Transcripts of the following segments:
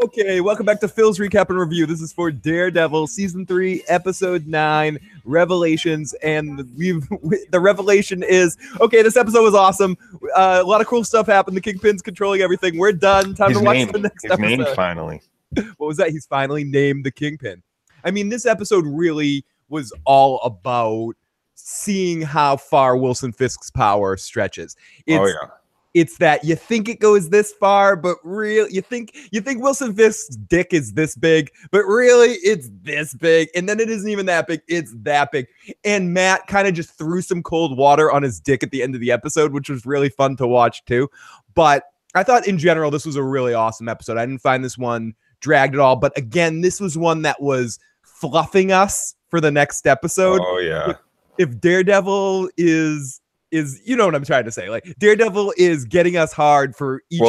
Okay, welcome back to Phil's Recap and Review. This is for Daredevil, Season 3, Episode 9, Revelations, and the revelation is, okay, this episode was awesome. A lot of cool stuff happened. The Kingpin's controlling everything. We're done. Time to watch the next episode. He's named finally. What was that? He's finally named the Kingpin. I mean, this episode really was all about seeing how far Wilson Fisk's power stretches. It's that you think it goes this far, but really you think Wilson Fisk's dick is this big, but really it's this big, and then it isn't even that big, it's that big. And Matt kind of just threw some cold water on his dick at the end of the episode, which was really fun to watch too. But I thought in general this was a really awesome episode. I didn't find this one dragged at all, but again, this was one that was fluffing us for the next episode. Oh yeah. If Daredevil is you know what I'm trying to say? Like Daredevil is getting us hard for each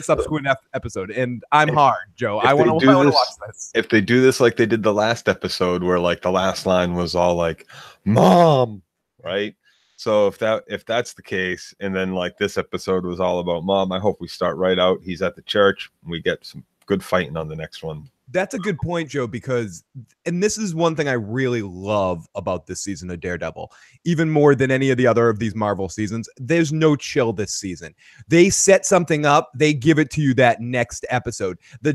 subsequent episode, and I'm hard, Joe. I want to watch this. If they do this like they did the last episode, where like the last line was all like "Mom," right? So if that's the case, and then like this episode was all about Mom, I hope we start right out. He's at the church. We get some good fighting on the next one. That's a good point, Joe, because, and this is one thing I really love about this season of Daredevil, even more than any of the other of these Marvel seasons, there's no chill this season. They set something up, they give it to you that next episode. The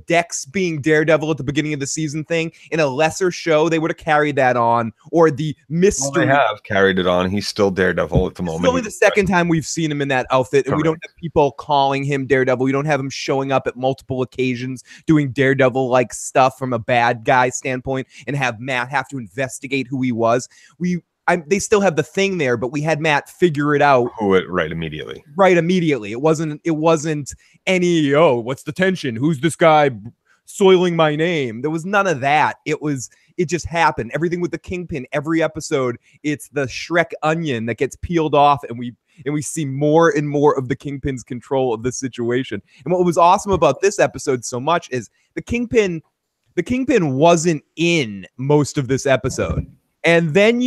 Dex being Daredevil at the beginning of the season thing, in a lesser show, they would have carried that on, or the mystery. Well, they have carried it on. He's still Daredevil at the moment. It's only the second time we've seen him in that outfit, and we don't have people calling him Daredevil. We don't have him showing up at multiple occasions doing Daredevil like stuff from a bad guy standpoint, and have Matt have to investigate who he was. They still have the thing there, but we had Matt figure it out right immediately. It wasn't any, oh, what's the tension? Who's this guy soiling my name? There was none of that. It just happened. Everything with the Kingpin, every episode, it's the Shrek onion that gets peeled off, and we see more and more of the Kingpin's control of the situation. And what was awesome about this episode so much is the Kingpin wasn't in most of this episode. And then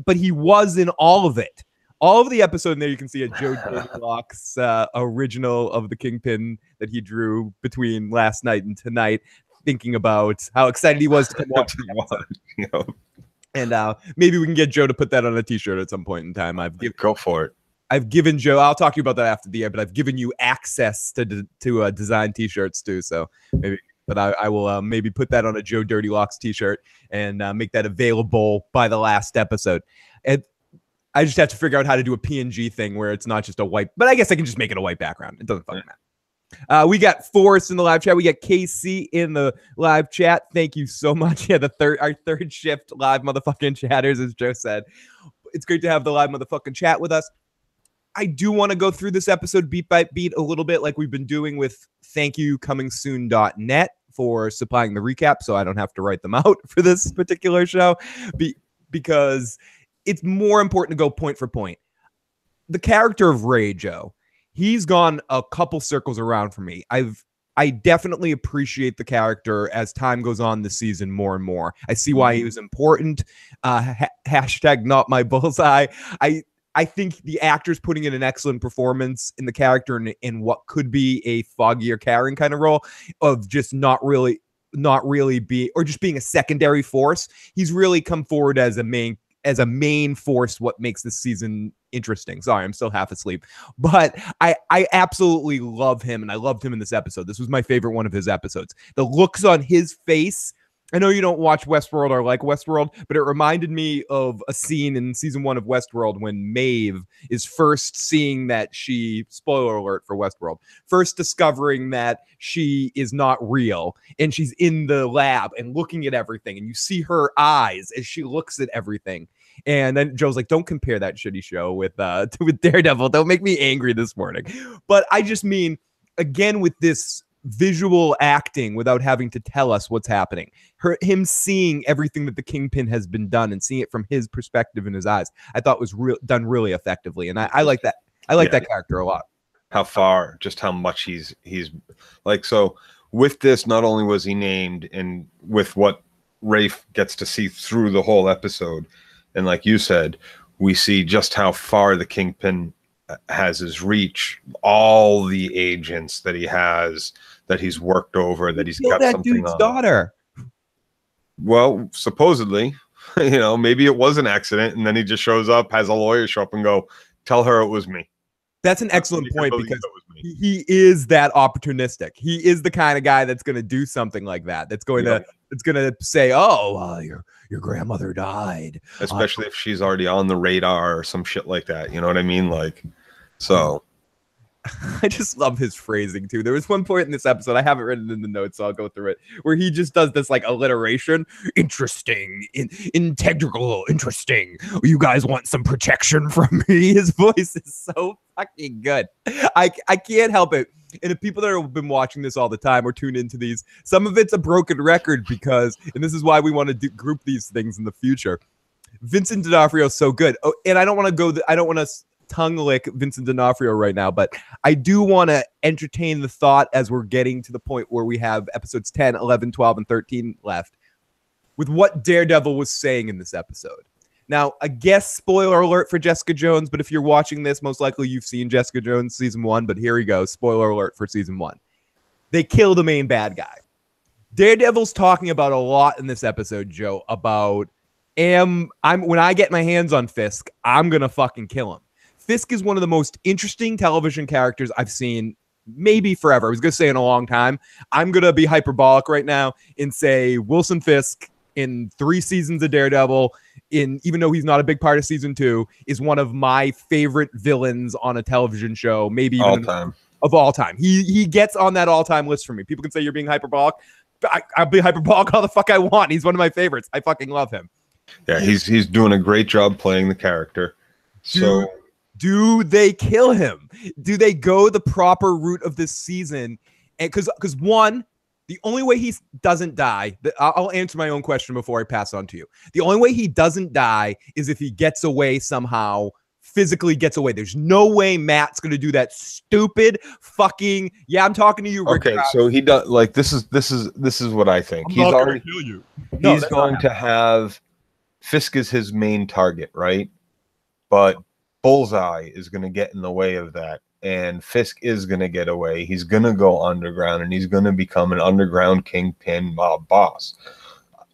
but he was in all of it. All of the episode in there, you can see a Joe Locke's original of the Kingpin that he drew between last night and tonight, thinking about how excited he was to come watch the episode. And maybe we can get Joe to put that on a t-shirt at some point in time. Go for it. I've given Joe, I'll talk to you about that after the air, but I've given you access to design t-shirts too. So maybe, but I will maybe put that on a Joe Dirty Locks t-shirt and make that available by the last episode. And I just have to figure out how to do a PNG thing where it's not just a white, but I guess I can just make it a white background. It doesn't fucking matter. We got Forrest in the live chat. We got KC in the live chat. Thank you so much. Yeah, our third shift live motherfucking chatters, as Joe said. It's great to have the live motherfucking chat with us. I do want to go through this episode beat by beat a little bit like we've been doing with thankyoucomingsoon.net for supplying the recap, so I don't have to write them out for this particular show, because it's more important to go point for point. The character of Ray, Joe, he's gone a couple circles around for me. I definitely appreciate the character as time goes on this season more and more. I see why he was important. Hashtag not my bullseye. I think the actor's putting in an excellent performance in the character in what could be a Foggy or Karen kind of role of just not really be, or just being a secondary force. He's really come forward as a main force, what makes this season interesting. Sorry, I'm still half asleep, but I absolutely love him, and I loved him in this episode. This was my favorite one of his episodes. The looks on his face, I know you don't watch Westworld or like Westworld, but it reminded me of a scene in season 1 of Westworld when Maeve is first seeing that spoiler alert for Westworld, first discovering that she is not real, and she's in the lab and looking at everything, and you see her eyes as she looks at everything. And then Joe's like, don't compare that shitty show with Daredevil. Don't make me angry this morning. But I just mean, again, with this visual acting without having to tell us what's happening, him seeing everything that the Kingpin has been done and seeing it from his perspective in his eyes, I thought was done really effectively. And I like that. I like that character a lot. How much he's like, so with this, not only was he named, and with what Rafe gets to see through the whole episode, and like you said, we see just how far the Kingpin has his reach, all the agents that he has, that he's worked over, that he's got that something dude's on. daughter. Well, supposedly, maybe it was an accident, and then he just shows up, has a lawyer show up and go, tell her it was me. That's an excellent point, because he is that opportunistic. He is the kind of guy that's going to do something like that. That's going to say, "Oh, your grandmother died," especially if she's already on the radar or some shit like that. You know what I mean? Like, so. I just love his phrasing too. There was one point in this episode, I have it written in the notes, so I'll go through it, where he just does this like alliteration. Interesting, integral, interesting. You guys want some protection from me? His voice is so fucking good. I can't help it. And if people that have been watching this all the time or tune into these, some of it's a broken record because, and this is why we want to group these things in the future. Vincent D'Onofrio is so good. Oh, and I don't want to tongue lick Vincent D'Onofrio right now, but I do want to entertain the thought as we're getting to the point where we have episodes 10, 11, 12, and 13 left with what Daredevil was saying in this episode. Now, I guess spoiler alert for Jessica Jones, but if you're watching this, most likely you've seen Jessica Jones season 1, but here we go. Spoiler alert for season 1. They kill the main bad guy. Daredevil's talking about a lot in this episode, Joe, about when I get my hands on Fisk, I'm going to fucking kill him. Fisk is one of the most interesting television characters I've seen maybe forever. I was going to say in a long time. I'm going to be hyperbolic right now and say Wilson Fisk in 3 seasons of Daredevil, even though he's not a big part of season 2, is one of my favorite villains on a television show, maybe even of all time. He gets on that all-time list for me. People can say you're being hyperbolic. I'll be hyperbolic all the fuck I want. He's one of my favorites. I fucking love him. Yeah, he's doing a great job playing the character. So... Do they kill him? Do they go the proper route of this season? And because one, the only way he doesn't die, I'll answer my own question before I pass on to you. The only way he doesn't die is if he gets away somehow, physically gets away. There's no way Matt's going to do that stupid fucking, yeah, I'm talking to you, Rick. Okay, so he does, like, this is what I think. He's already kill you. He's going to have Fisk as his main target, right? But Bullseye is going to get in the way of that, and Fisk is going to get away. He's going to go underground, and he's going to become an underground kingpin mob boss.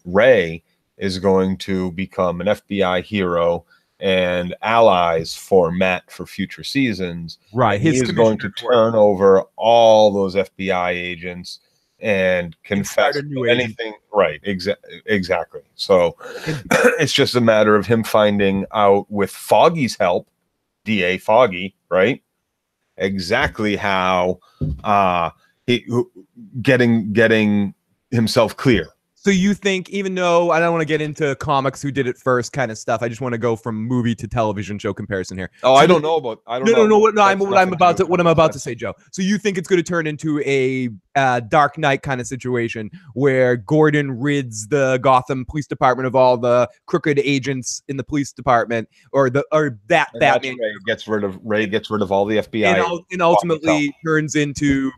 Ray is going to become an FBI hero and allies for Matt for future seasons. Right. He's going to turn over all those FBI agents and confess to anything. Right. Exactly. So it's just a matter of him finding out, with Foggy's help, DA Foggy, right, exactly how he getting himself clear. So you think, even though I don't want to get into comics who did it first kind of stuff, I just want to go from movie to television show comparison here. Oh, so I don't know. What I'm about to say, Joe. So you think it's going to turn into a Dark Knight kind of situation where Gordon rids the Gotham Police Department of all the crooked agents in the police department, or Batman Ray gets rid of all the FBI, and ultimately turns into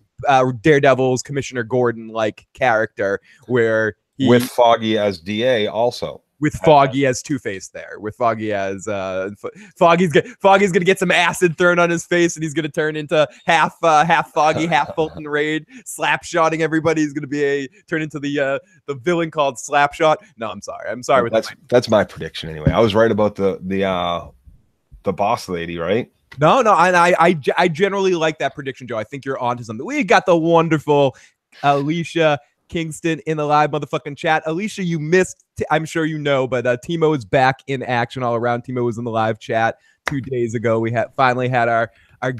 Daredevil's Commissioner Gordon like character, where with Foggy as DA, also with Foggy as Two-Face there, with Foggy as Foggy's gonna get some acid thrown on his face, and he's gonna turn into half Foggy, half Fulton Raid, slapshotting everybody. He's gonna turn into the villain called Slapshot. No, I'm sorry. That's my prediction anyway. I was right about the boss lady, right? No, and I generally like that prediction, Joe. I think you're onto something. We got the wonderful Alicia Kingston in the live motherfucking chat. Alicia, you missed, I'm sure you know, but Timo is back in action all around. Timo was in the live chat 2 days ago. We finally had our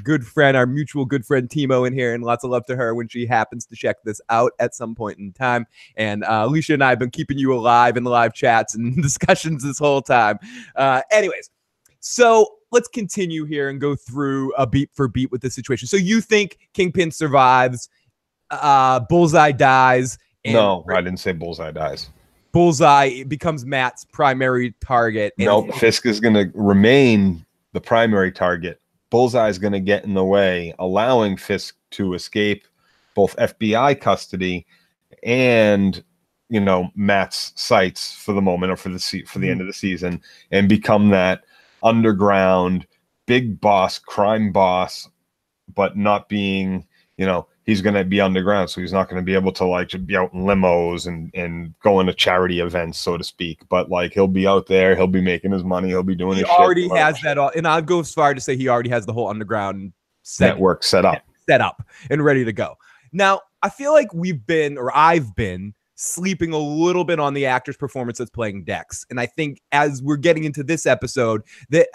good friend, our mutual good friend Timo in here, and lots of love to her when she happens to check this out at some point in time. And Alicia and I have been keeping you alive in the live chats and discussions this whole time. Anyways, so let's continue here and go through a beat for beat with the situation. So you think Kingpin survives, Bullseye dies? No, I didn't say Bullseye dies. Bullseye becomes Matt's primary target. Nope, Fisk is going to remain the primary target. Bullseye is going to get in the way, allowing Fisk to escape both FBI custody and, Matt's sights for the moment, or for the end of the season, and become that underground big boss, crime boss, but not being, he's going to be underground. So he's not going to be able to like be out in limos and go into charity events, so to speak. But like, he'll be out there. He'll be making his money. He'll be doing his shit. He already has that. And I'd go as far to say he already has the whole underground network set up and ready to go. Now, I feel like I've been sleeping a little bit on the actor's performance that's playing Dex. And I think as we're getting into this episode,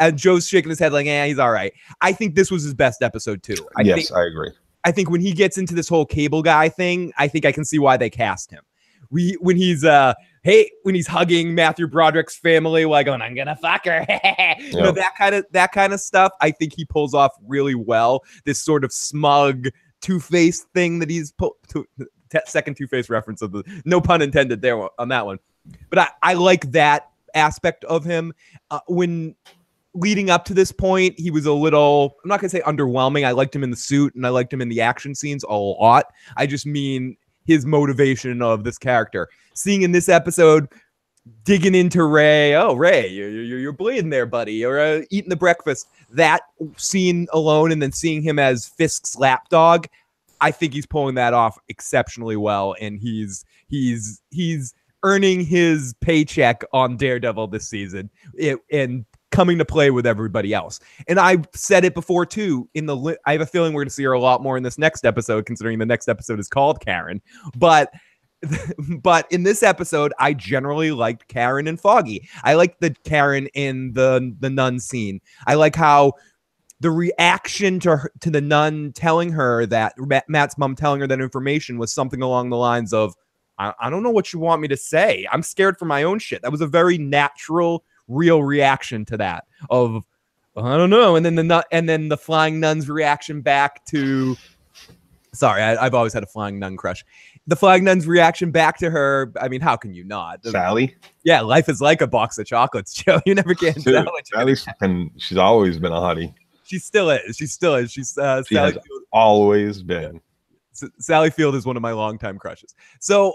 and Joe's shaking his head like, he's all right. I think this was his best episode too. I agree. I think when he gets into this whole cable guy thing, I think I can see why they cast him. When he's hugging Matthew Broderick's family while going, I'm gonna fuck her. That kind of stuff. I think he pulls off really well. This sort of smug Two-Face thing that he's second Two-Face reference of the no pun intended there on that one. But I like that aspect of him. When leading up to this point, he was a little, I'm not going to say underwhelming. I liked him in the suit and I liked him in the action scenes a lot. I just mean his motivation of this character. Seeing in this episode, digging into Ray. Oh, Ray, you're bleeding there, buddy. You're eating the breakfast. That scene alone, and then seeing him as Fisk's lapdog, I think he's pulling that off exceptionally well, and he's earning his paycheck on Daredevil this season, and coming to play with everybody else. And I've said it before too. I have a feeling we're going to see her a lot more in this next episode, considering the next episode is called Karen. But in this episode, I generally liked Karen and Foggy. I liked the Karen in the nun scene. I like how the reaction to the nun telling her that Matt's mom telling her that information was something along the lines of, I don't know what you want me to say. I'm scared for my own shit. That was a very natural, real reaction to that of, I don't know. And then the flying nun's reaction back to, sorry, I've always had a flying nun crush. The flying nun's reaction back to her. I mean, how can you not? Sally? Yeah, life is like a box of chocolates, Joe. You never can tell. And she's always been a hottie. She still is. She's she Sally has Field. Always been. Sally Field is one of my longtime crushes. So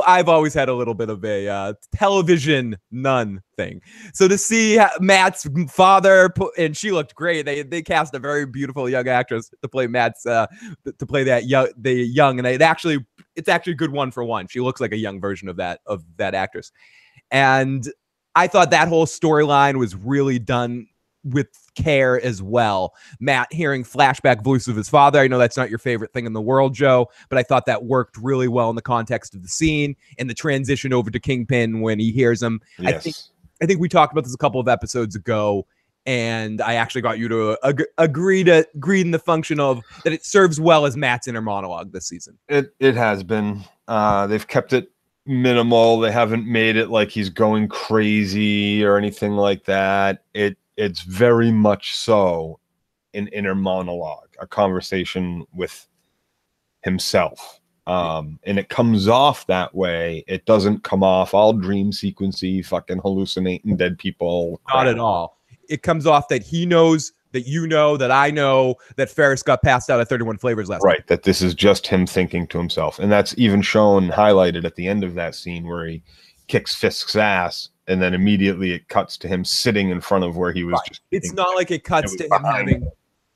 I've always had a little bit of a television nun thing. So to see Matt's father, and she looked great. They cast a very beautiful young actress to play Matt's to play the young, and it's actually a good 1-for-1. She looks like a young version of that actress, and I thought that whole storyline was really done with care as well. Matt hearing flashback voice of his father. I know that's not your favorite thing in the world, Joe, but I thought that worked really well in the context of the scene and the transition over to Kingpin when he hears him. Yes. I think we talked about this a couple of episodes ago, and I actually got you to agree in the function of that it serves well as Matt's inner monologue this season. It has been. They've kept it minimal. They haven't made it like he's going crazy or anything like that. It's very much so an inner monologue, a conversation with himself. And it comes off that way. It doesn't come off all dream sequency, fucking hallucinating dead people. Not at all. It comes off that he knows, that you know, that I know, that Ferris got passed out at 31 Flavors last night. That this is just him thinking to himself. And that's even shown, highlighted at the end of that scene where he kicks Fisk's ass. And then immediately it cuts to him sitting in front of where he was just. It's not like it cuts to him having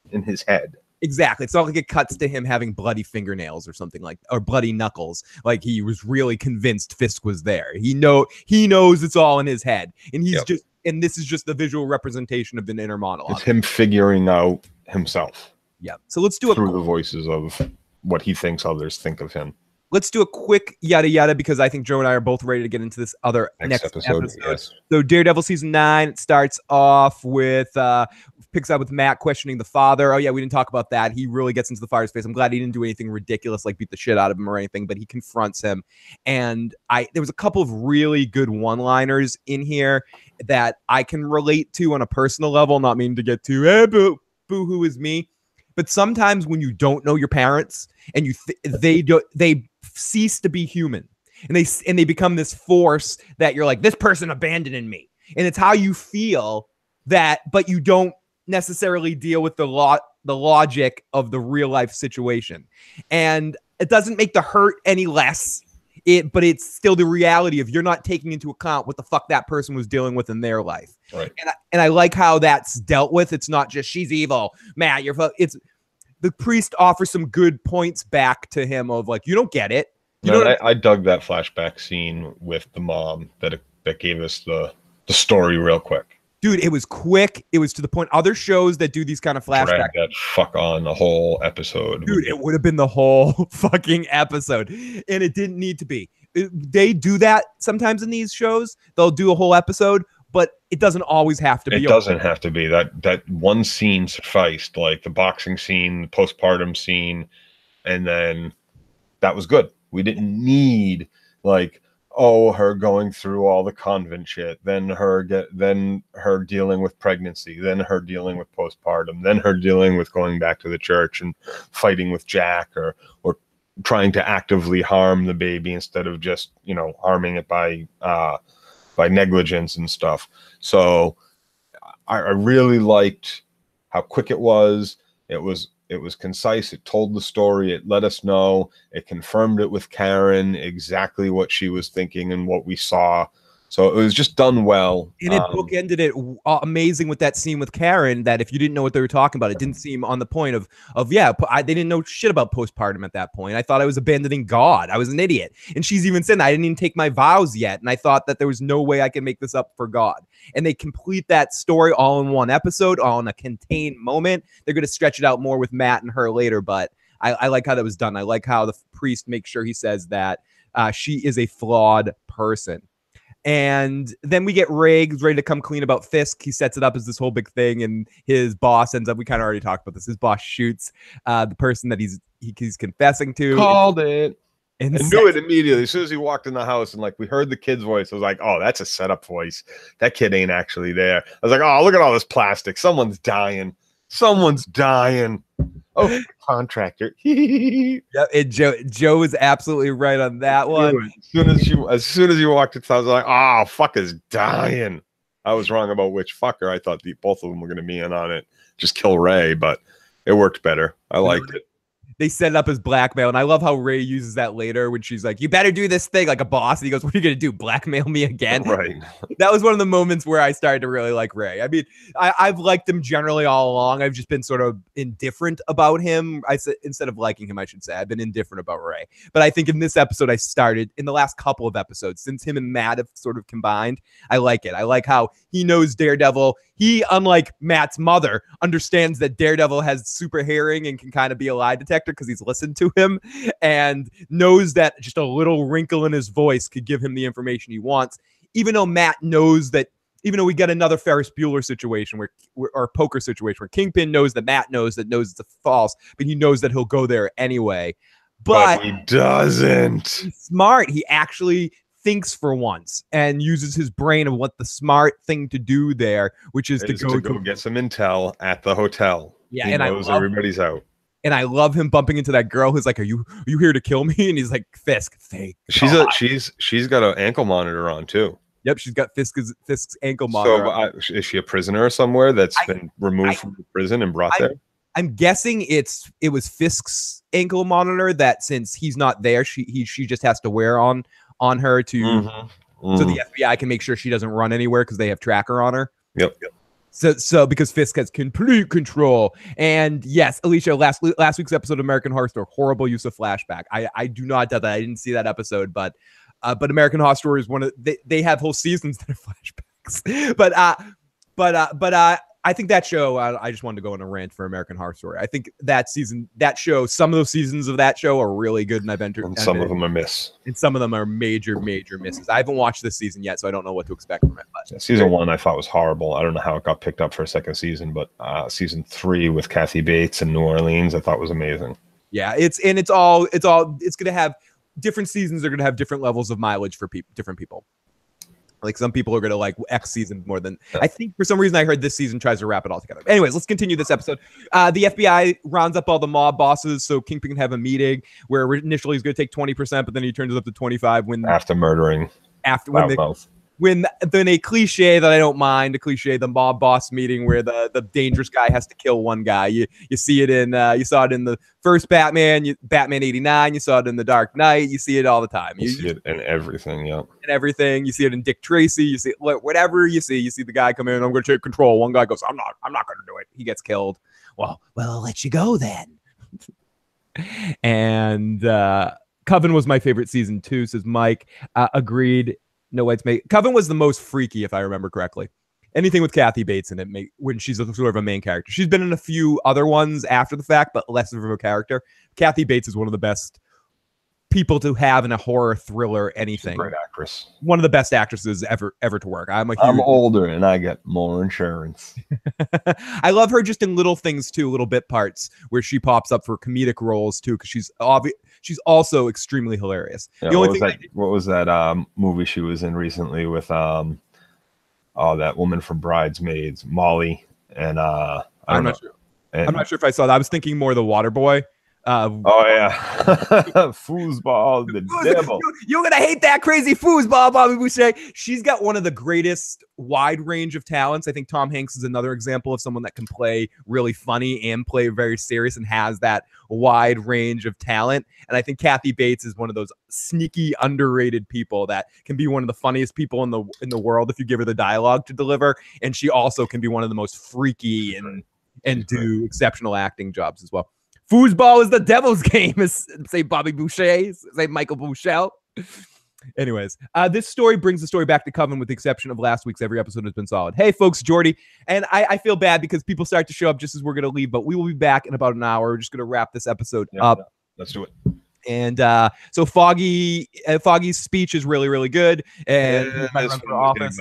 in his head. Exactly. It's not like it cuts to him having bloody fingernails or something like, or bloody knuckles. Like he was really convinced Fisk was there. He knows it's all in his head, and he's just. And this is just the visual representation of an inner monologue. It's him figuring out himself. Yeah. So let's do it through the voices of what he thinks others think of him. Let's do a quick yada yada because I think Joe and I are both ready to get into this other next episode. Yes. So Daredevil season 9 starts off with picks up with Matt questioning the father. Oh yeah, we didn't talk about that. He really gets into the father's face. I'm glad he didn't do anything ridiculous like beat the shit out of him or anything, but he confronts him. And there was a couple of really good one-liners in here that I can relate to on a personal level, not meaning to get too boo-hoo is me. But sometimes when you don't know your parents and they cease to be human and they become this force that you're like, this person abandoned me. And it's how you feel that, but you don't necessarily deal with the logic of the real life situation. And it doesn't make the hurt any less. but it's still the reality of you're not taking into account what the fuck that person was dealing with in their life. Right. And I like how that's dealt with. It's not just she's evil, Matt. It's the priest offers some good points back to him of like, you don't get it. I dug that flashback scene with the mom that gave us the story real quick. Dude, it was quick. It was to the point. Other shows that do these kind of flashbacks. Drag that fuck on the whole episode. Dude, it would have been the whole fucking episode. And it didn't need to be. They do that sometimes in these shows. They'll do a whole episode, but it doesn't always have to be. It doesn't have to be. That one scene sufficed, like the boxing scene, the postpartum scene, and then that was good. We didn't need like, oh, her going through all the convent shit, then her dealing with pregnancy, then her dealing with postpartum, then her dealing with going back to the church and fighting with Jack or trying to actively harm the baby instead of just, harming it by negligence and stuff. So I really liked how quick it was. It was concise. It told the story. It let us know. It confirmed it with Karen, exactly what she was thinking and what we saw. So it was just done well. And it bookended it amazing with that scene with Karen, that if you didn't know what they were talking about, it didn't seem on the point of they didn't know shit about postpartum at that point. I thought I was abandoning God. I was an idiot. And she's even said, I didn't even take my vows yet. And I thought that there was no way I could make this up for God. And they complete that story all in one episode, all in a contained moment. They're going to stretch it out more with Matt and her later, but I like how that was done. I like how the priest makes sure he says that she is a flawed person. And then we get Ray ready to come clean about Fisk. He sets it up as this whole big thing, and his boss ends up, we kind of already talked about this, his boss shoots the person that he's confessing to. Called it. And knew it immediately. As soon as he walked in the house and we heard the kid's voice, I was like, oh, that's a setup voice. That kid ain't actually there. I was like, oh, look at all this plastic. Someone's dying. Oh, contractor. Yeah, Joe is absolutely right on that one. As soon as you walked in, I was like, oh, fucker's dying. I was wrong about which fucker. I thought both of them were going to be in on it. Just kill Ray, but it worked better. I liked it. They set it up as blackmail, and I love how Ray uses that later when she's like, you better do this thing, like a boss. And he goes, what are you going to do, blackmail me again? Right. That was one of the moments where I started to really like Ray. I mean, I've liked him generally all along. I've just been sort of indifferent about him. Instead of liking him, I should say. I've been indifferent about Ray. But I think in this episode, I started, in the last couple of episodes, since him and Matt have sort of combined, I like it. I like how he knows Daredevil. He, unlike Matt's mother, understands that Daredevil has super hearing and can kind of be a lie detector because he's listened to him, and knows that just a little wrinkle in his voice could give him the information he wants. Even though Matt knows that, even though we get another Ferris Bueller situation or poker situation where Kingpin knows that Matt knows it's a false, but he knows that he'll go there anyway. But he doesn't. He's smart. He actually thinks for once and uses his brain of what the smart thing to do there, which is to go get some intel at the hotel. Yeah, he knows everybody's out. And I love him bumping into that girl who's like, are you here to kill me? And he's like, Fisk, fake. She's got an ankle monitor on too. Yep, she's got Fisk's ankle monitor. So is she a prisoner somewhere that's been removed from the prison and brought there? I'm guessing it was Fisk's ankle monitor that, since he's not there, she just has to wear on her to so the FBI can make sure she doesn't run anywhere because they have tracker on her. Yep. So because Fisk has complete control. And yes, Alicia, last week's episode of American Horror Story, horrible use of flashback. I do not doubt that. I didn't see that episode, but American Horror Story is one of they have whole seasons that are flashbacks. But I think that show, I just wanted to go on a rant for American Horror Story. I think that show, some of those seasons of that show are really good, and I've entered. And some of them are miss. And some of them are major misses. I haven't watched this season yet, so I don't know what to expect from it. But season 1 I thought was horrible. I don't know how it got picked up for a second season, but season 3 with Kathy Bates in New Orleans, I thought was amazing. Yeah, it's gonna have different seasons. Are gonna have different levels of mileage for different people. Like some people are going to like X season more than I think. For some reason, I heard this season tries to wrap it all together. Anyways, let's continue this episode. The FBI rounds up all the mob bosses so Kingpin can have a meeting where initially he's going to take 20%, but then he turns it up to 25 when after murdering when then a cliche that I don't mind, a cliche, the mob boss meeting where the dangerous guy has to kill one guy. You see it in you saw it in the first Batman, Batman 89. You saw it in the Dark Knight. You see it all the time. You see it in everything, yeah. And everything. You see it in Dick Tracy. You see whatever you see. You see the guy come in. I'm going to take control. One guy goes, I'm not going to do it. He gets killed. Well, I'll let you go then. And Coven was my favorite season 2, says Mike. Agreed. No Whites mate. Coven was the most freaky, if I remember correctly. Anything with Kathy Bates in it, when she's sort of a main character. She's been in a few other ones after the fact, but less of a character. Kathy Bates is one of the best people to have in a horror thriller anything. She's a great actress. One of the best actresses ever to work. I'm older and I get more insurance. I love her just in little things too, little bit parts where she pops up for comedic roles too, because she's also extremely hilarious. Yeah, what was that movie she was in recently with that woman from Bridesmaids, Molly, and I'm not sure if I saw that. I was thinking more The Waterboy. Foosball, the devil. You're gonna hate that crazy foosball, Bobby Boucher. She's got one of the greatest wide range of talents. I think Tom Hanks is another example of someone that can play really funny and play very serious and has that wide range of talent. And I think Kathy Bates is one of those sneaky, underrated people that can be one of the funniest people in the world if you give her the dialogue to deliver. And she also can be one of the most freaky and do exceptional acting jobs as well. Foosball is the devil's game, say Bobby Boucher, say Michael Bouchel. Anyways, this story brings the story back to Coven with the exception of last week's. Every episode has been solid. Hey, folks, Jordy. And I feel bad because people start to show up just as we're going to leave, but we will be back in about an hour. We're just going to wrap this episode up. Yeah, let's do it. And so Foggy's speech is really, really good. And he might run for office.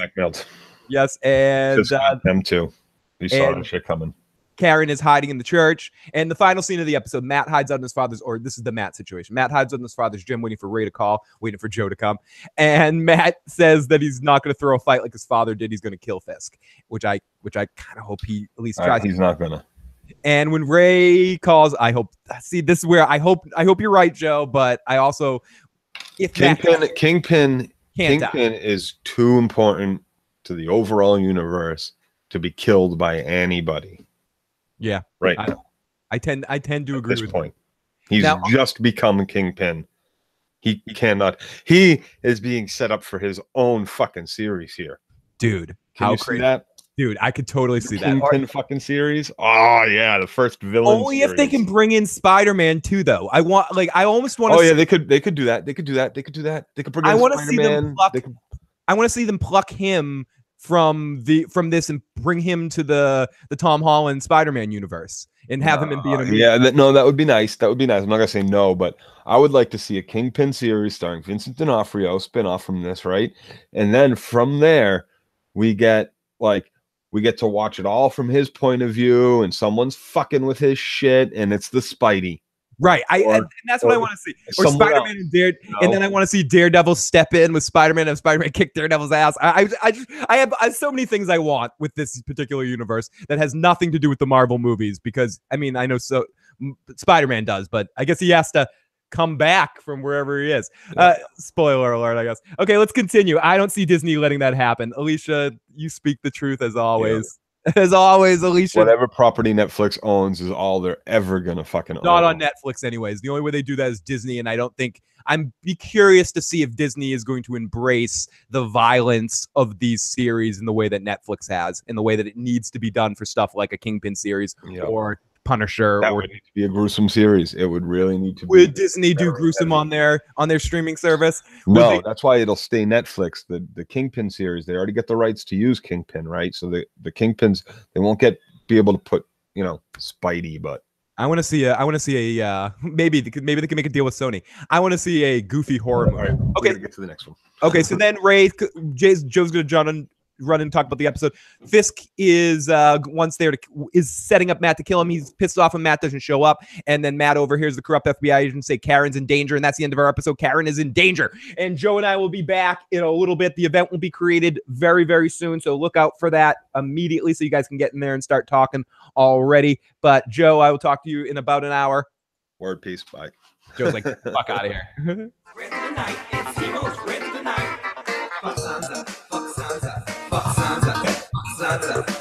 Yes, and them too. We saw the shit coming. Karen is hiding in the church. And the final scene of the episode, Matt hides out in his father's, or this is the Matt situation. Matt hides out in his father's gym, waiting for Ray to call, waiting for Joe to come. And Matt says that he's not going to throw a fight like his father did. He's going to kill Fisk, which I kind of hope he at least tries. He's not going to. And when Ray calls, I hope, see, this is where I hope you're right, Joe, but I also, if Kingpin is too important to the overall universe to be killed by anybody. Yeah, right. I tend to agree with this point. He's just become Kingpin. He cannot. He is being set up for his own fucking series here, dude. Can you see that? Dude, I could totally see that. Kingpin fucking series. Oh yeah, the first villain. Only series. If they can bring in Spider-Man too, though. I almost want. Oh yeah, they could do that. They could do that. They could bring in Spider-Man. I want to see them pluck him from this and bring him to the Tom Holland Spider-Man universe and have him be in a movie. Yeah, that would be nice. That would be nice. I'm not gonna say no, but I would like to see a Kingpin series starring Vincent D'Onofrio, spin-off from this, right? And then from there, we get to watch it all from his point of view, and someone's fucking with his shit, and it's the Spidey. Right, and that's what I want to see. Or Spider-Man and Daredevil, and then I want to see Daredevil step in with Spider-Man and Spider-Man kick Daredevil's ass. I have so many things I want with this particular universe that has nothing to do with the Marvel movies, because I mean I know Spider-Man does, but I guess he has to come back from wherever he is. Spoiler alert, I guess. Okay, let's continue. I don't see Disney letting that happen. Alicia, you speak the truth as always. Yeah. As always, Alicia. Whatever property Netflix owns is all they're ever gonna fucking own. Not on Netflix, anyways. The only way they do that is Disney, and I don't think I'm curious to see if Disney is going to embrace the violence of these series in the way that Netflix has, in the way that it needs to be done for stuff like a Kingpin series or Punisher. That would need to be a gruesome series. It would really need to be. Would Disney do gruesome on their streaming service? No, that's why it'll stay Netflix. The Kingpin series, they already get the rights to use Kingpin, right? So the Kingpins, they won't be able to put, Spidey, but I want to see a maybe they can make a deal with Sony. I want to see a goofy horror movie. Right, okay, get to the next one. Okay, so then Joe's gonna run and talk about the episode. Fisk is setting up Matt to kill him. He's pissed off when Matt doesn't show up, and then Matt overhears the corrupt FBI agent say Karen's in danger, and that's the end of our episode. Karen is in danger, and Joe and I will be back in a little bit. The event will be created very, very soon, so look out for that immediately so you guys can get in there and start talking already. But Joe, I will talk to you in about an hour. Word, peace, bye. Joe's like, fuck out of here. Ready tonight, it's Heroes, ready tonight. Fuck Santa, fuck ta ta.